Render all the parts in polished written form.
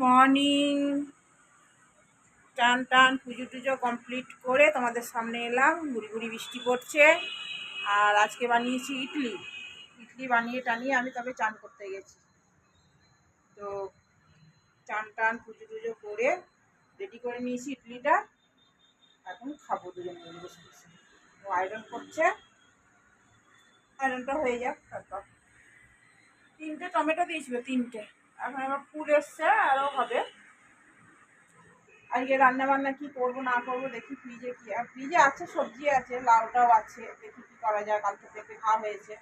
Morning. টান টান পুজো টুজো কমপ্লিট করে তোমাদের সামনে এলাম। গুড়ি গুড়ি বৃষ্টি পড়ছে। আর আজকে বানিয়েছি ইডলি। ইডলি বানিয়ে টানিয়ে আমি তবে চান করতে গেছি। তো চান টান পুজো টুজো করে রেডি করে নিয়েছি ইডলিটা। এখন খাবো দুজন মিলে বসে বসে। ও আয়রন করছে, আয়রনটা হয়ে যাক তারপর। 3টে টমেটো দিয়েছিল, 3টে। এখন আবার ফুল এসছে, আরও হবে। আজকে রান্না বান্না কি করবো না করবো দেখি। ফ্রিজে আছে, সবজি আছে, লাউটাও আছে, দেখি কি করা যায়। কালকে পেঁপে খাওয়া হয়েছে।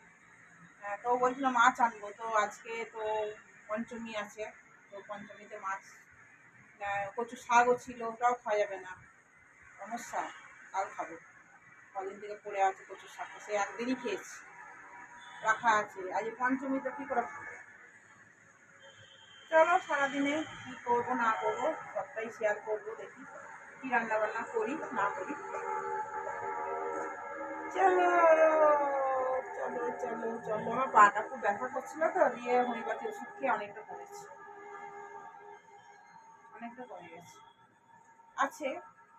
তো বলছিল মাছ আনবো, তো আজকে তো পঞ্চমী আছে, তো পঞ্চমীতে মাছ। কচু শাকও ছিল, ওটাও খাওয়া যাবে না, সমস্যা। কাল খাবো। কদিন থেকে পড়ে আছে কচু শাক, সে একদিনই খেয়েছি, রাখা আছে। আজ পঞ্চমী, তো কি করে খাবো। চলো সারাদিনে কি করবো না করবো সবটাই শেয়ার করবো। দেখি কি রান্না বান্না করি না করি। চলো চলো চলো চলো। আমার পাটা খুব ব্যথা করছিল, তো দিয়ে হোমিওপ্যাথি ওষুধ খেয়ে অনেকটা কমেছে, অনেকটা কমে গেছে। আছে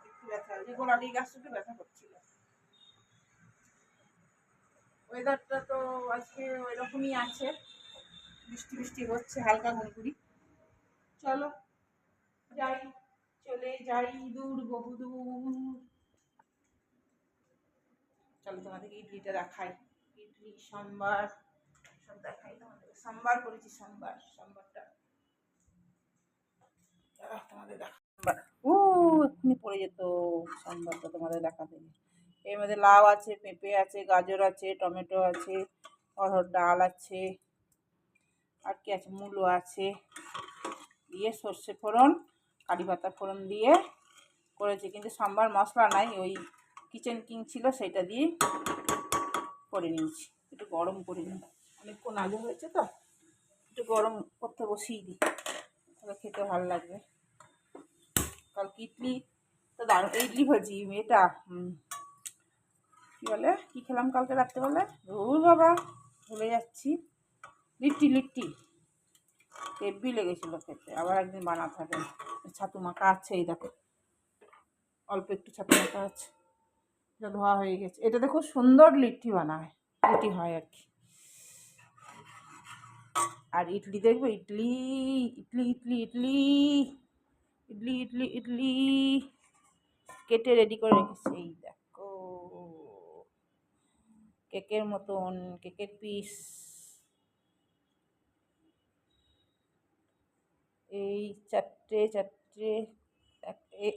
একটু ব্যথা, যে গোড়ালি গাছটা একটু ব্যথা করছিল। ওয়েদারটা তো আজকে ওই রকমই আছে, বৃষ্টি বৃষ্টি হচ্ছে, হালকা গুড়গুড়ি। চলো যাই, চলে যাই দূর, বহু দূর। চলো তোমাদেরকে ইডলিটা দেখাই। ইডলি সাম্বার সব দেখাই তোমাদের। সাম্বার করেছি, সাম্বারটা তোমাদের দেখা। ও এক্ষুনি পড়ে যেত সাম্বারটা তোমাদের দেখাতে। এর মধ্যে লাউ আছে, পেঁপে আছে, গাজর আছে, টমেটো আছে, অরহর ডাল আছে, আর কি আছে, মূলো আছে, দিয়ে সর্ষে ফোড়ন, কারি পাতা ফোড়ন দিয়ে করেছি। কিন্তু সাম্বার মশলা নাই, ওই কিচেন কিং ছিল, সেটা দিয়ে করে নিয়েছি। একটু গরম করে নিই, অনেকক্ষণ আগে হয়েছে তো, একটু গরম করতে বসিয়ে দিই, তাহলে খেতে ভালো লাগবে। কালকে ইডলি তো দারুণ, ইডলি ভাজি এটা কী বলে, কী খেলাম কালকে রাত্রেবেলা, ভুল বাবা ভুলে যাচ্ছি। লিট্টি হেব্বি লেগেছিলো খেতে। আবার একদিন বানাতে হবে। ছাতু মাখা আছে, এই দেখো অল্প একটু ছাতু মাখা আছে, এটা ধোয়া হয়ে গেছে। এটা দেখো সুন্দর লিট্টি বানায়, লিট্টি হয় আর কি। আর ইডলি দেখবো, ইডলি ইডলি ইডলি ইডলি ইডলি ইডলি ইডলি কেটে রেডি করে রেখেছি। এই দেখো কেকের মতন, কেকের পিস। এই চারটে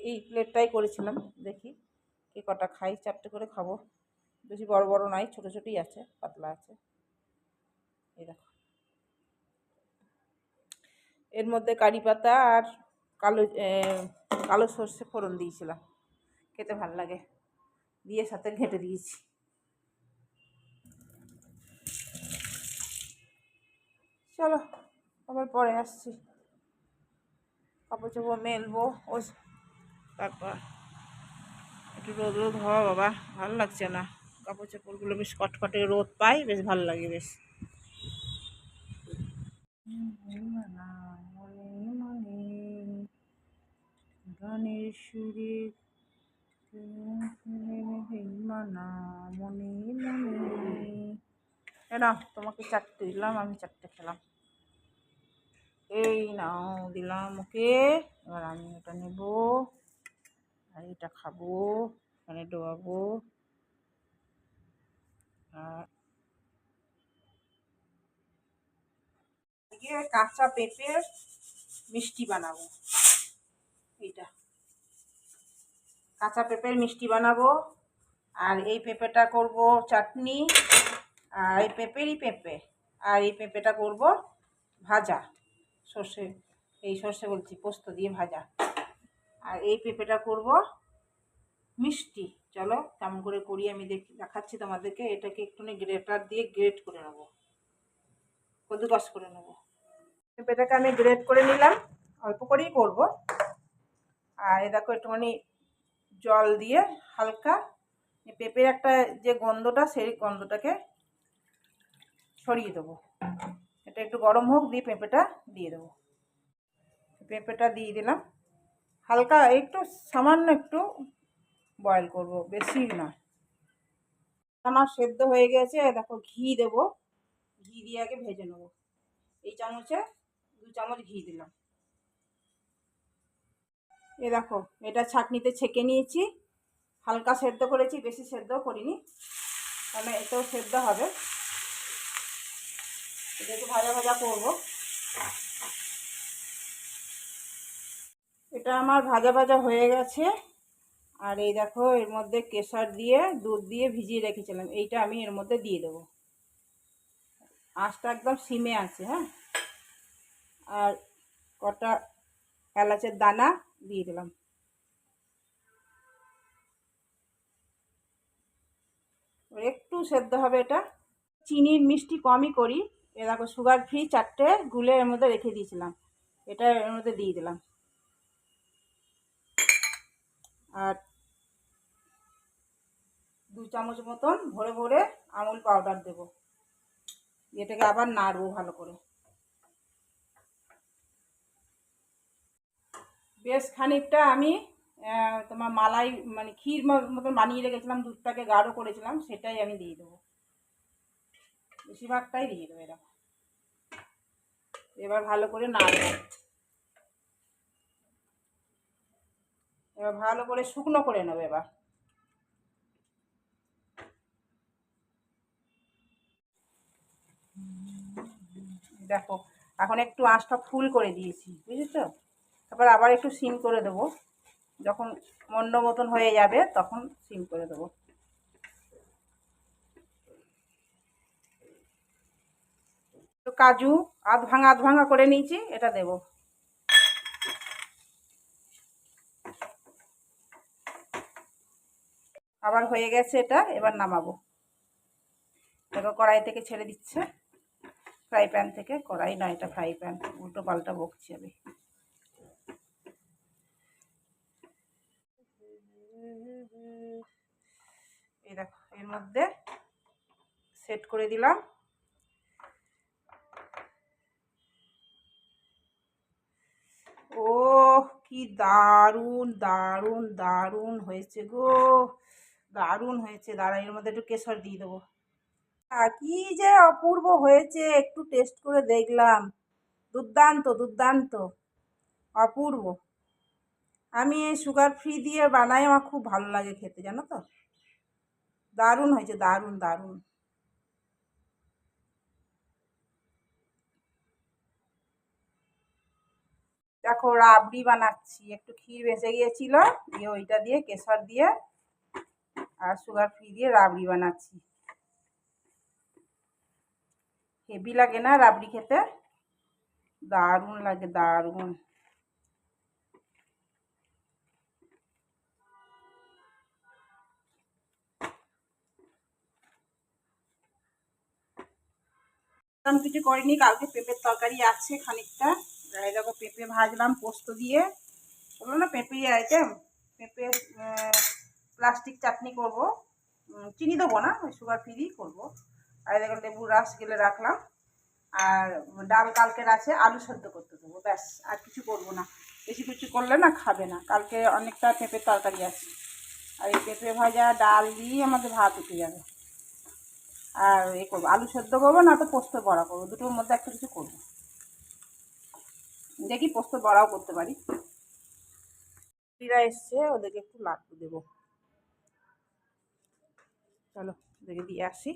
এই প্লেটটাই করেছিলাম। দেখি কে কটা খাই, 4টে করে খাবো। বেশি বড় বড় নাই, ছোটো ছোটোই আছে, পাতলা আছে। এই দেখো, এর মধ্যে কারি পাতা আর কালো কালো সর্ষে ফোড়ন দিয়েছিলাম, খেতে ভাল লাগে, দিয়ে সাথে ঘেঁটে দিয়েছি। চলো আবার পরে আসছি, কাপড় চোপড় মেলবো, ও তারপর একটু রোদ রোদ হওয়া বাবা, ভালো লাগছে না। কাপড় চোপড়গুলো বেশ কটকটে রোদ পাই, বেশ ভালো লাগে বেশ। গানের সুরে মনে মনে। না তোমাকে 4টে দিলাম, আমি 4টে খেলাম। এই নাও দিলাম ওকে, এবার আমি এটা নেব আর এটা খাবো, এখানে ডোবাবো। আর কাঁচা পেঁপের মিষ্টি বানাবো। এইটা কাঁচা পেঁপের মিষ্টি বানাবো। আর এই পেঁপেটা করব চাটনি, আর এই পেঁপে আর এই পেঁপেটা করব ভাজা, সর্ষে বলছি, পোস্ত দিয়ে ভাজা। আর এই পেঁপেটা করব মিষ্টি। চলো কেমন করে করি আমি দেখাচ্ছি তোমাদেরকে। এটাকে একটুখানি গ্রেটার দিয়ে গ্রেট করে নেবো, কদ্দুকস করে নেবো। পেঁপেটাকে আমি গ্রেট করে নিলাম, অল্প করেই করব। আর এ দেখো একটুখানি জল দিয়ে হালকা পেঁপের একটা যে গন্ধটা, সেই গন্ধটাকে সরিয়ে দেবো। এটা একটু গরম হোক, দিয়ে পেঁপেটা দিয়ে দেবো। পেঁপেটা দিয়ে দিলাম, হালকা একটু সামান্য একটু বয়েল করব, বেশি না। আমার সেদ্ধ হয়ে গেছে, দেখো ঘি দেব, ঘি দিয়ে আগে ভেজে নেব। এই চামচে 2 চামচ ঘি দিলাম। এ দেখো এটা ছাঁকনিতে ছেঁকে নিয়েছি, হালকা সেদ্ধ করেছি, বেশি সেদ্ধ করিনি, কারণ এতেও সেদ্ধ হবে। এটা একটু ভাজা ভাজা করবো। এটা আমার ভাজা ভাজা হয়ে গেছে। আর এই দেখো এর মধ্যে কেশর দিয়ে দুধ দিয়ে ভিজিয়ে রেখেছিলাম, এইটা আমি এর মধ্যে দিয়ে দেবো। আঁচটা একদম সিমে আছে, হ্যাঁ। আর কটা এলাচের দানা দিয়ে দিলাম। একটু সেদ্ধ হবে এটা। চিনির মিষ্টি কমই করি। এ দেখো সুগার ফ্রি 4টে গুলে এর মধ্যে রেখে দিয়েছিলাম, এটা এর মধ্যে দিয়ে দিলাম। আর 2 চামচ মতন ভরে ভরে আমুল পাউডার দেব। এটাকে আবার নাড়বো ভালো করে। বেশ খানিকটা আমি তোমার মালাই মানে ক্ষীর মতন বানিয়ে রেখেছিলাম, দুধটাকে গাঢ় করেছিলাম, সেটাই আমি দিয়ে দেবো। বেশিরভাগটাই দিয়ে দেবো। এরকম এবার ভালো করে নাড়বো। এবার ভালো করে শুকনো করে নেবো। এবার দেখো এখন একটু আঁচটা ফুল করে দিয়েছি, বুঝেছো? তারপর আবার একটু সিম করে দেবো, যখন মন্ড মতন হয়ে যাবে তখন সিম করে দেবো। তো কাজু আধ ভাঙা করে নিয়েছি, এটা দেব। আবার হয়ে গেছে এটা, এবার নামাবো। দেখো কড়াই থেকে ছেড়ে দিচ্ছে, ফ্রাই প্যান থেকে। কড়াই নয়, এটা ফ্রাই প্যান, উল্টো পাল্টা বকছি আমি। এই দেখো এর মধ্যে সেট করে দিলাম। ও কি দারুণ দারুণ দারুণ হয়েছে গো, দারুণ হয়েছে। দাঁড়া এর মধ্যে একটু কেশর দিয়ে দেবো। কি যে অপূর্ব হয়েছে, একটু টেস্ট করে দেখলাম, দুর্দান্ত দুর্দান্ত, অপূর্ব। আমি এই সুগার ফ্রি দিয়ে বানাই, আমার খুব ভালো লাগে খেতে, জানো তো। দারুণ হয়েছে, দারুণ দারুণ। দেখো রাবড়ি বানাচ্ছি, একটু ক্ষীর বেঁচে গিয়েছিল, দিয়ে ওইটা দিয়ে কেশর দিয়ে আর সুগার ফ্রি দিয়ে রাবড়ি বানাচ্ছি। হেভি লাগে না রাবড়ি খেতে? দারুণ লাগে, দারুণ। আমি কিছু করিনি, কালকে পেঁপের তরকারি আছে খানিকটা। এই দেখো পেঁপে ভাজলাম পোস্ত দিয়ে, বললো না পেঁপে আইটেম, পেঁপে প্লাস্টিক চাটনি করব, চিনি দেবো না, ওই সুগার ফ্রি করবো। আর দেখো লেবু রস গেলে রাখলাম। আর ডাল কালকের আছে, আলু সেদ্ধ করতে দেবো, ব্যাস। আর কিছু করবো না, বেশি কিছু করলে না খাবে না। কালকে অনেকটা পেঁপের তরকারি আছে, আর এই পেঁপে ভাজা ডাল দিয়ে আমাদের ভাত উঠে যাবে। আর এ করবো, আলু সেদ্ধ করবো, না তো পোস্ত বড়া করবো, দুটোর মধ্যে একটা কিছু করবো। দেখি পোস্ত বড়াও করতে পারি। এসছে, ওদেরকে একটু লাড্ডু দেবো। চলো ওদেরকে দিয়ে আসি।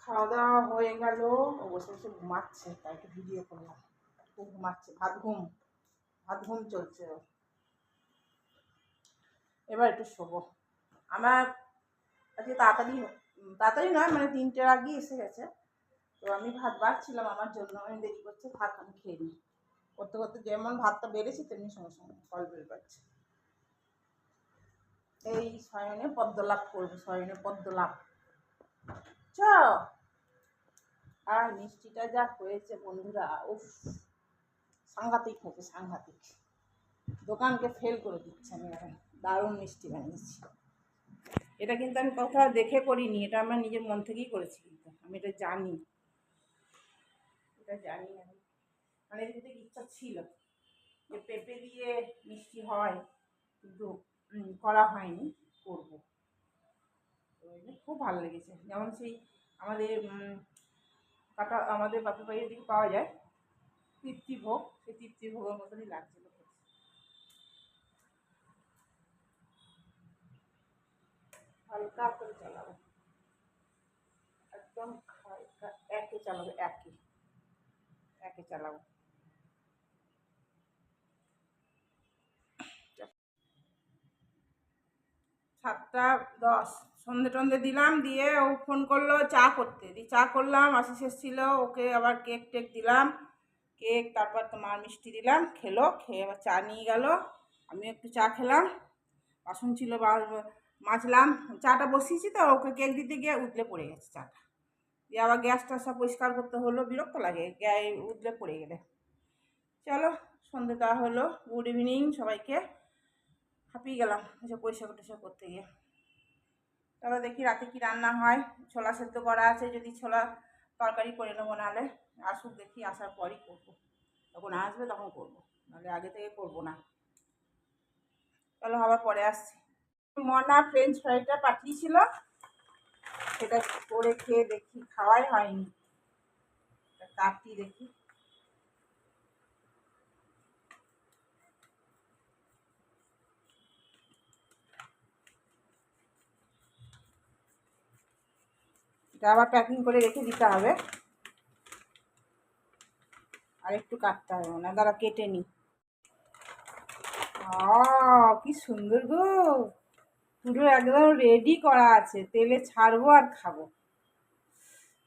খাওয়া দাওয়া হয়ে গেল, ও বসে বসে ঘুমাচ্ছে, তাই একটু ভিডিও করলাম। ও ঘুমাচ্ছে, ভাত ঘুম, ভাত ঘুম চলছে ওর। এবার একটু শোবো। আমার আজকে তাড়াতাড়ি, তাড়াতাড়ি নয় মানে 3টের আগেই এসে গেছে। তো আমি ভাত বাড়ছিলাম আমার জন্য, আমি দেরি করছে, থাক আমি খেয়ে নিই। করতে করতে যেমন ভাতটা বেড়েছি তেমনি সঙ্গে সঙ্গে কল বের পাচ্ছে। এই শয়নে পদ্মলাভ করবো, শয়নে পদ্মলাভ। চ আর মিষ্টিটা যা হয়েছে বন্ধুরা, উফ, সাংঘাতিক হয়েছে, সাংঘাতিক। দোকানকে ফেল করে দিচ্ছে আমি এখন। দারুণ মিষ্টি বানিয়েছি। এটা কিন্তু আমি কোথাও দেখে করিনি, এটা আমার নিজের মন থেকেই করেছি, কিন্তু আমি এটা জানি, এটা জানি আমি। মানে কিন্তু ইচ্ছা ছিল যে পেঁপে দিয়ে মিষ্টি হয়, কিন্তু করা হয়নি, করবো। খুব ভালো লেগেছে। যেমন সেই আমাদের আমাদের বাপের বাড়ির দিকে পাওয়া যায় তৃপ্তিভোগ, সেই তৃপ্তিভোগের মতনই লাগছিল। হালকা করে চালাবো, একদম হালকা, একে চালাবো, একে একে চালাবো। 7:10 সন্ধে টন্ধে দিলাম, দিয়ে ও ফোন করলো চা করতে, দিয়ে চা করলাম, আশিস এসেছিলো, ওকে আবার কেক টেক দিলাম, কেক, তারপর তোমার মিষ্টি দিলাম, খেলো, খেয়ে আবার চা নিয়ে গেল, আমি একটু চা খেলাম, বাসন ছিল মাজলাম, চাটা বসিয়েছি তো, ওকে কেক দিতে গিয়ে উতলে পড়ে গেছে চাটা, দিয়ে আবার গ্যাসটা সব পরিষ্কার করতে হলো, বিরক্ত লাগে উতলে পড়ে গেলে। চলো, সন্ধে দেওয়া হলো, গুড ইভিনিং সবাইকে। হাঁপিয়ে গেলাম এসব পরিষ্কার টরিষ্কার করতে গিয়ে। তারপর দেখি রাতে কি রান্না হয়, ছোলা সেদ্ধ করা আছে, যদি ছোলা তরকারি করে নেবো, নাহলে আসুক, দেখি আসার পরই করবো, তখন আসবে তখন করবো, নাহলে আগে থেকে করবো না। চলো আবার পরে আসছি। মনা ফ্রেঞ্চ ফ্রাইটা পাঠিয়েছিল, সেটা করে খেয়ে দেখি, খাওয়াই হয়নি, কাটটি দেখি। এটা আবার প্যাকিং করে রেখে দিতে হবে, আর একটু কাটতে হবে না, দাঁড়া কেটে নি। কি সুন্দর গো, পুরো একদম রেডি করা আছে, তেলে ছাড়বো আর খাবো,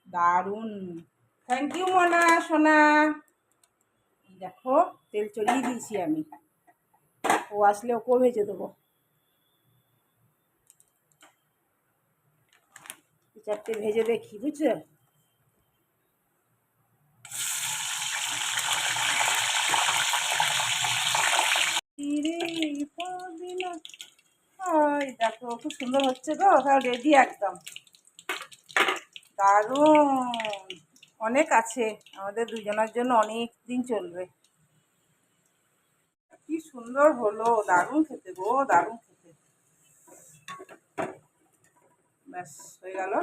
দারুণ। থ্যাংক ইউ মনা সোনা। দেখো তেল চড়িয়ে দিয়েছি আমি, ও আসলে ওকেও ভেজে দেবো। 4টে ভেজে দেখি, বুঝছো। দেখো খুব সুন্দর হচ্ছে গো, রেডি একদম, দারুণ। অনেক আছে, আমাদের দুজনের জন্য অনেক দিন চলবে। কি সুন্দর হলো, দারুণ খেতে গো, দারুণ খেতে। ব্যাস হয়ে গেল।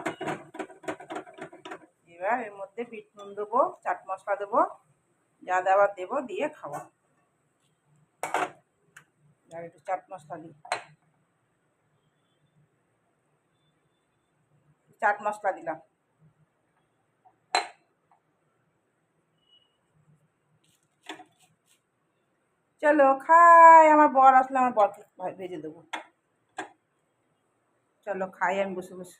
এবার এর মধ্যে বিট নুন দেবো, চাট মশলা দেবো, যা দেওয়ার দেবো, দিয়ে খাবো। আর একটু চাট মশলা দিই, চাট মশলা দিলাম। চলো খাই, আমার বর আসলে আমার বরকে ভেজে দেবো। চলো খাই আমি বসে বসে।